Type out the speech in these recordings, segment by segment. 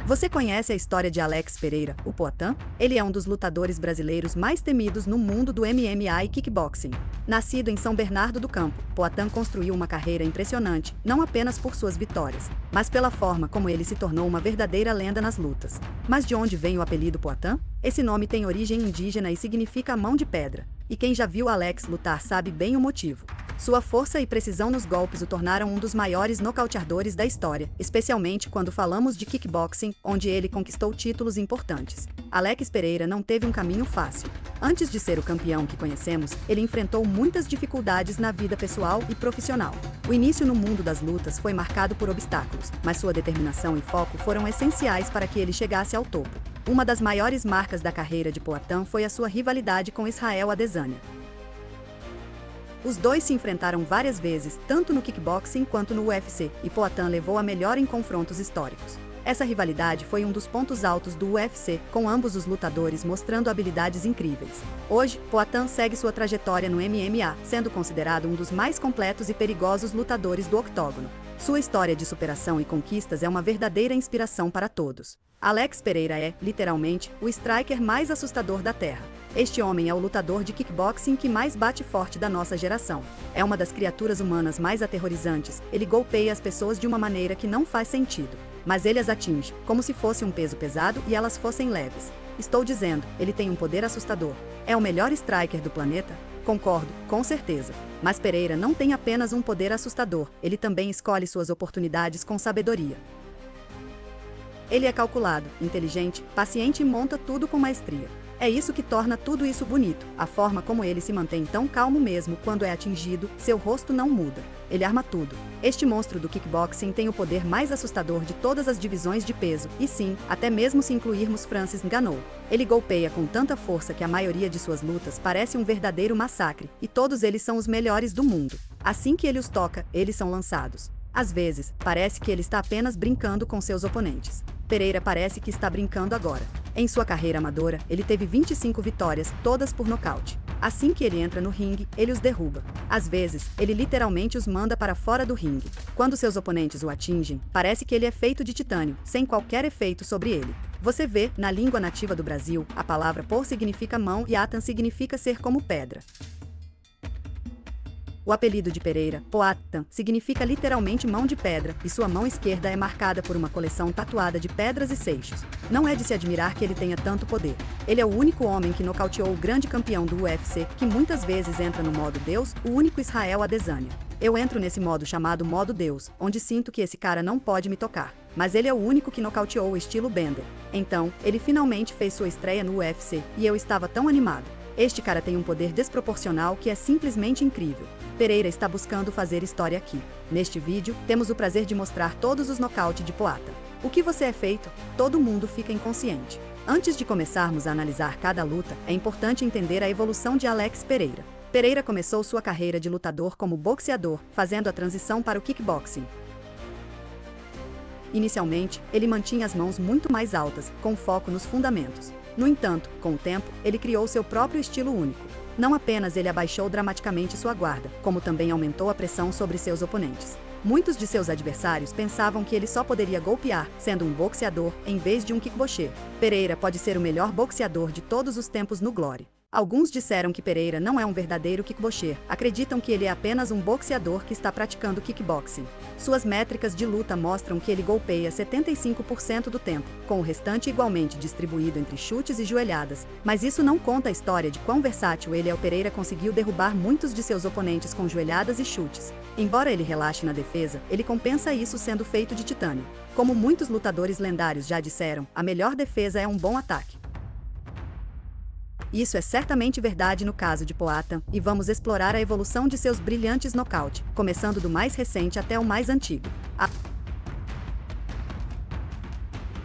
Você conhece a história de Alex Pereira, o Poatan? Ele é um dos lutadores brasileiros mais temidos no mundo do MMA e kickboxing. Nascido em São Bernardo do Campo, Poatan construiu uma carreira impressionante, não apenas por suas vitórias, mas pela forma como ele se tornou uma verdadeira lenda nas lutas. Mas de onde vem o apelido Poatan? Esse nome tem origem indígena e significa mão de pedra, e quem já viu Alex lutar sabe bem o motivo. Sua força e precisão nos golpes o tornaram um dos maiores nocauteadores da história, especialmente quando falamos de kickboxing, onde ele conquistou títulos importantes. Alex Pereira não teve um caminho fácil. Antes de ser o campeão que conhecemos, ele enfrentou muitas dificuldades na vida pessoal e profissional. O início no mundo das lutas foi marcado por obstáculos, mas sua determinação e foco foram essenciais para que ele chegasse ao topo. Uma das maiores marcas da carreira de Poatan foi a sua rivalidade com Israel Adesanya. Os dois se enfrentaram várias vezes, tanto no kickboxing quanto no UFC, e Poatan levou a melhor em confrontos históricos. Essa rivalidade foi um dos pontos altos do UFC, com ambos os lutadores mostrando habilidades incríveis. Hoje, Poatan segue sua trajetória no MMA, sendo considerado um dos mais completos e perigosos lutadores do octógono. Sua história de superação e conquistas é uma verdadeira inspiração para todos. Alex Pereira é, literalmente, o striker mais assustador da Terra. Este homem é o lutador de kickboxing que mais bate forte da nossa geração. É uma das criaturas humanas mais aterrorizantes, ele golpeia as pessoas de uma maneira que não faz sentido. Mas ele as atinge, como se fosse um peso pesado e elas fossem leves. Estou dizendo, ele tem um poder assustador. É o melhor striker do planeta? Concordo, com certeza. Mas Pereira não tem apenas um poder assustador, ele também escolhe suas oportunidades com sabedoria. Ele é calculado, inteligente, paciente e monta tudo com maestria. É isso que torna tudo isso bonito, a forma como ele se mantém tão calmo mesmo quando é atingido, seu rosto não muda. Ele arma tudo. Este monstro do kickboxing tem o poder mais assustador de todas as divisões de peso, e sim, até mesmo se incluirmos Francis Ngannou. Ele golpeia com tanta força que a maioria de suas lutas parece um verdadeiro massacre, e todos eles são os melhores do mundo. Assim que ele os toca, eles são lançados. Às vezes, parece que ele está apenas brincando com seus oponentes. Pereira parece que está brincando agora. Em sua carreira amadora, ele teve 25 vitórias, todas por nocaute. Assim que ele entra no ringue, ele os derruba. Às vezes, ele literalmente os manda para fora do ringue. Quando seus oponentes o atingem, parece que ele é feito de titânio, sem qualquer efeito sobre ele. Você vê, na língua nativa do Brasil, a palavra por significa mão e atan significa ser como pedra. O apelido de Pereira, Poatan, significa literalmente mão de pedra, e sua mão esquerda é marcada por uma coleção tatuada de pedras e seixos. Não é de se admirar que ele tenha tanto poder. Ele é o único homem que nocauteou o grande campeão do UFC, que muitas vezes entra no modo Deus, o único Israel Adesanya. Eu entro nesse modo chamado modo Deus, onde sinto que esse cara não pode me tocar. Mas ele é o único que nocauteou o estilo Bender. Então, ele finalmente fez sua estreia no UFC, e eu estava tão animado. Este cara tem um poder desproporcional que é simplesmente incrível. Pereira está buscando fazer história aqui. Neste vídeo, temos o prazer de mostrar todos os nocaute de Poatan. O que você é feito? Todo mundo fica inconsciente. Antes de começarmos a analisar cada luta, é importante entender a evolução de Alex Pereira. Pereira começou sua carreira de lutador como boxeador, fazendo a transição para o kickboxing. Inicialmente, ele mantinha as mãos muito mais altas, com foco nos fundamentos. No entanto, com o tempo, ele criou seu próprio estilo único. Não apenas ele abaixou dramaticamente sua guarda, como também aumentou a pressão sobre seus oponentes. Muitos de seus adversários pensavam que ele só poderia golpear, sendo um boxeador, em vez de um kickboxer. Pereira pode ser o melhor boxeador de todos os tempos no Glory. Alguns disseram que Pereira não é um verdadeiro kickboxer, acreditam que ele é apenas um boxeador que está praticando kickboxing. Suas métricas de luta mostram que ele golpeia 75% do tempo, com o restante igualmente distribuído entre chutes e joelhadas, mas isso não conta a história de quão versátil ele é. O Pereira conseguiu derrubar muitos de seus oponentes com joelhadas e chutes. Embora ele relaxe na defesa, ele compensa isso sendo feito de titânio. Como muitos lutadores lendários já disseram, a melhor defesa é um bom ataque. Isso é certamente verdade no caso de Poatan, e vamos explorar a evolução de seus brilhantes nocaute, começando do mais recente até o mais antigo.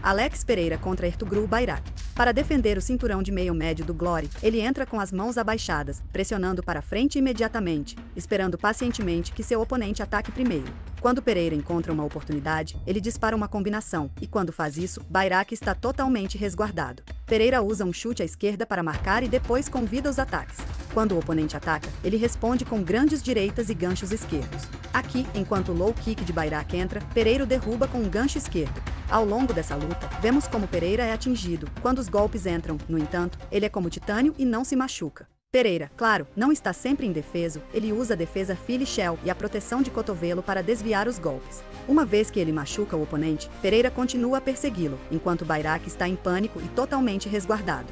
Alex Pereira contra Ertugrul Bayrak. Para defender o cinturão de meio médio do Glory, ele entra com as mãos abaixadas, pressionando para frente imediatamente, esperando pacientemente que seu oponente ataque primeiro. Quando Pereira encontra uma oportunidade, ele dispara uma combinação, e quando faz isso, Bayrak está totalmente resguardado. Pereira usa um chute à esquerda para marcar e depois convida os ataques. Quando o oponente ataca, ele responde com grandes direitas e ganchos esquerdos. Aqui, enquanto o low kick de Bayrak entra, Pereira o derruba com um gancho esquerdo. Ao longo dessa luta, vemos como Pereira é atingido. Quando os golpes entram, no entanto, ele é como titânio e não se machuca. Pereira, claro, não está sempre indefeso, ele usa a defesa Philly Shell e a proteção de cotovelo para desviar os golpes. Uma vez que ele machuca o oponente, Pereira continua a persegui-lo, enquanto Bayrak está em pânico e totalmente resguardado.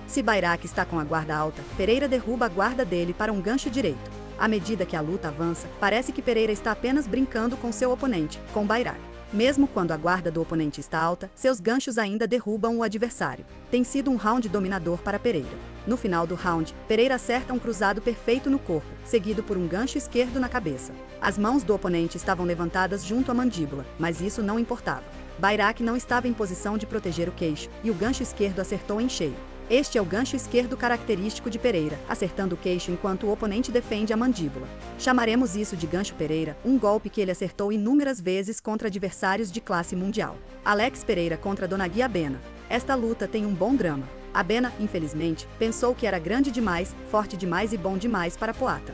Se Bayrak está com a guarda alta, Pereira derruba a guarda dele para um gancho direito. À medida que a luta avança, parece que Pereira está apenas brincando com seu oponente, com Bayrak. Mesmo quando a guarda do oponente está alta, seus ganchos ainda derrubam o adversário. Tem sido um round dominador para Pereira. No final do round, Pereira acerta um cruzado perfeito no corpo, seguido por um gancho esquerdo na cabeça. As mãos do oponente estavam levantadas junto à mandíbula, mas isso não importava. Bayrak não estava em posição de proteger o queixo, e o gancho esquerdo acertou em cheio. Este é o gancho esquerdo característico de Pereira, acertando o queixo enquanto o oponente defende a mandíbula. Chamaremos isso de gancho Pereira, um golpe que ele acertou inúmeras vezes contra adversários de classe mundial. Alex Pereira contra Donagui Abena. Esta luta tem um bom drama. Abena, infelizmente, pensou que era grande demais, forte demais e bom demais para Poatan.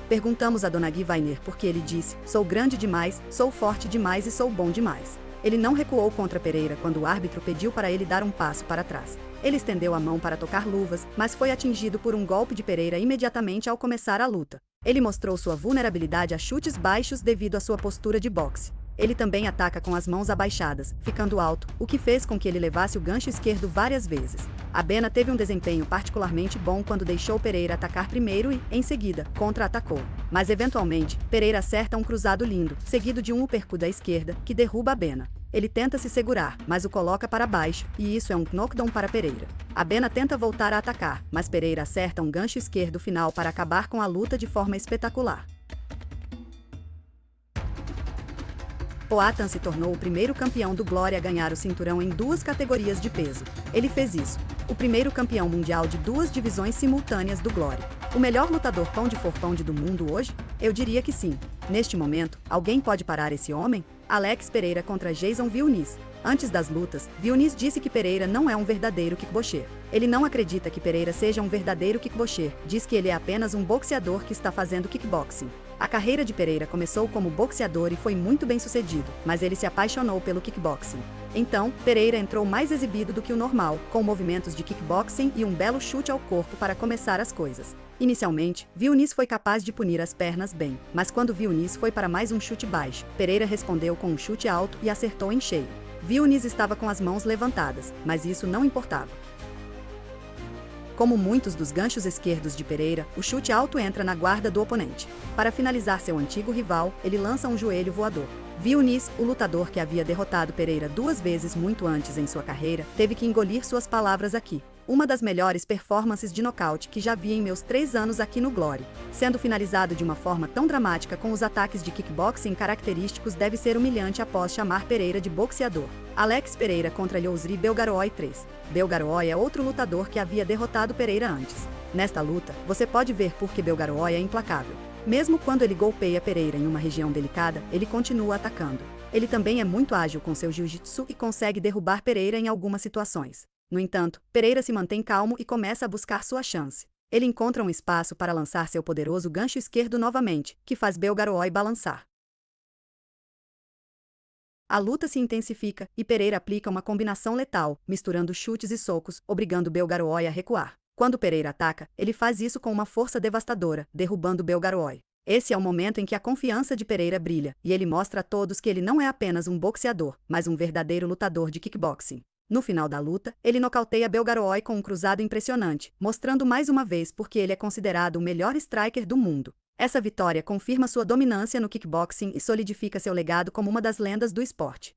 Perguntamos a Donagui Vainer por que ele disse: sou grande demais, sou forte demais e sou bom demais. Ele não recuou contra Pereira quando o árbitro pediu para ele dar um passo para trás. Ele estendeu a mão para tocar luvas, mas foi atingido por um golpe de Pereira imediatamente ao começar a luta. Ele mostrou sua vulnerabilidade a chutes baixos devido à sua postura de boxe. Ele também ataca com as mãos abaixadas, ficando alto, o que fez com que ele levasse o gancho esquerdo várias vezes. Abena teve um desempenho particularmente bom quando deixou Pereira atacar primeiro e, em seguida, contra-atacou. Mas eventualmente, Pereira acerta um cruzado lindo, seguido de um uppercut da esquerda, que derruba Abena. Ele tenta se segurar, mas o coloca para baixo, e isso é um knockdown para Pereira. Abena tenta voltar a atacar, mas Pereira acerta um gancho esquerdo final para acabar com a luta de forma espetacular. Poatan se tornou o primeiro campeão do Glory a ganhar o cinturão em duas categorias de peso. Ele fez isso. O primeiro campeão mundial de duas divisões simultâneas do Glory. O melhor lutador pound for pound do mundo hoje? Eu diria que sim. Neste momento, alguém pode parar esse homem? Alex Pereira contra Jason Vilnis. Antes das lutas, Vilnis disse que Pereira não é um verdadeiro kickboxer. Ele não acredita que Pereira seja um verdadeiro kickboxer, diz que ele é apenas um boxeador que está fazendo kickboxing. A carreira de Pereira começou como boxeador e foi muito bem sucedido, mas ele se apaixonou pelo kickboxing. Então, Pereira entrou mais exibido do que o normal, com movimentos de kickboxing e um belo chute ao corpo para começar as coisas. Inicialmente, Vilnis foi capaz de punir as pernas bem, mas quando Vilnis foi para mais um chute baixo, Pereira respondeu com um chute alto e acertou em cheio. Vilnis estava com as mãos levantadas, mas isso não importava. Como muitos dos ganchos esquerdos de Pereira, o chute alto entra na guarda do oponente. Para finalizar seu antigo rival, ele lança um joelho voador. Vilnis, o lutador que havia derrotado Pereira duas vezes muito antes em sua carreira, teve que engolir suas palavras aqui. Uma das melhores performances de nocaute que já vi em meus 3 anos aqui no Glory. Sendo finalizado de uma forma tão dramática com os ataques de kickboxing característicos deve ser humilhante após chamar Pereira de boxeador. Alex Pereira contra Yousri Belgaroy 3. Belgaroy é outro lutador que havia derrotado Pereira antes. Nesta luta, você pode ver por que Belgaroy é implacável. Mesmo quando ele golpeia Pereira em uma região delicada, ele continua atacando. Ele também é muito ágil com seu jiu-jitsu e consegue derrubar Pereira em algumas situações. No entanto, Pereira se mantém calmo e começa a buscar sua chance. Ele encontra um espaço para lançar seu poderoso gancho esquerdo novamente, que faz Belgaroy balançar. A luta se intensifica, e Pereira aplica uma combinação letal, misturando chutes e socos, obrigando Belgaroy a recuar. Quando Pereira ataca, ele faz isso com uma força devastadora, derrubando Belgaroy. Esse é o momento em que a confiança de Pereira brilha, e ele mostra a todos que ele não é apenas um boxeador, mas um verdadeiro lutador de kickboxing. No final da luta, ele nocauteia Belgaroy com um cruzado impressionante, mostrando mais uma vez porque ele é considerado o melhor striker do mundo. Essa vitória confirma sua dominância no kickboxing e solidifica seu legado como uma das lendas do esporte.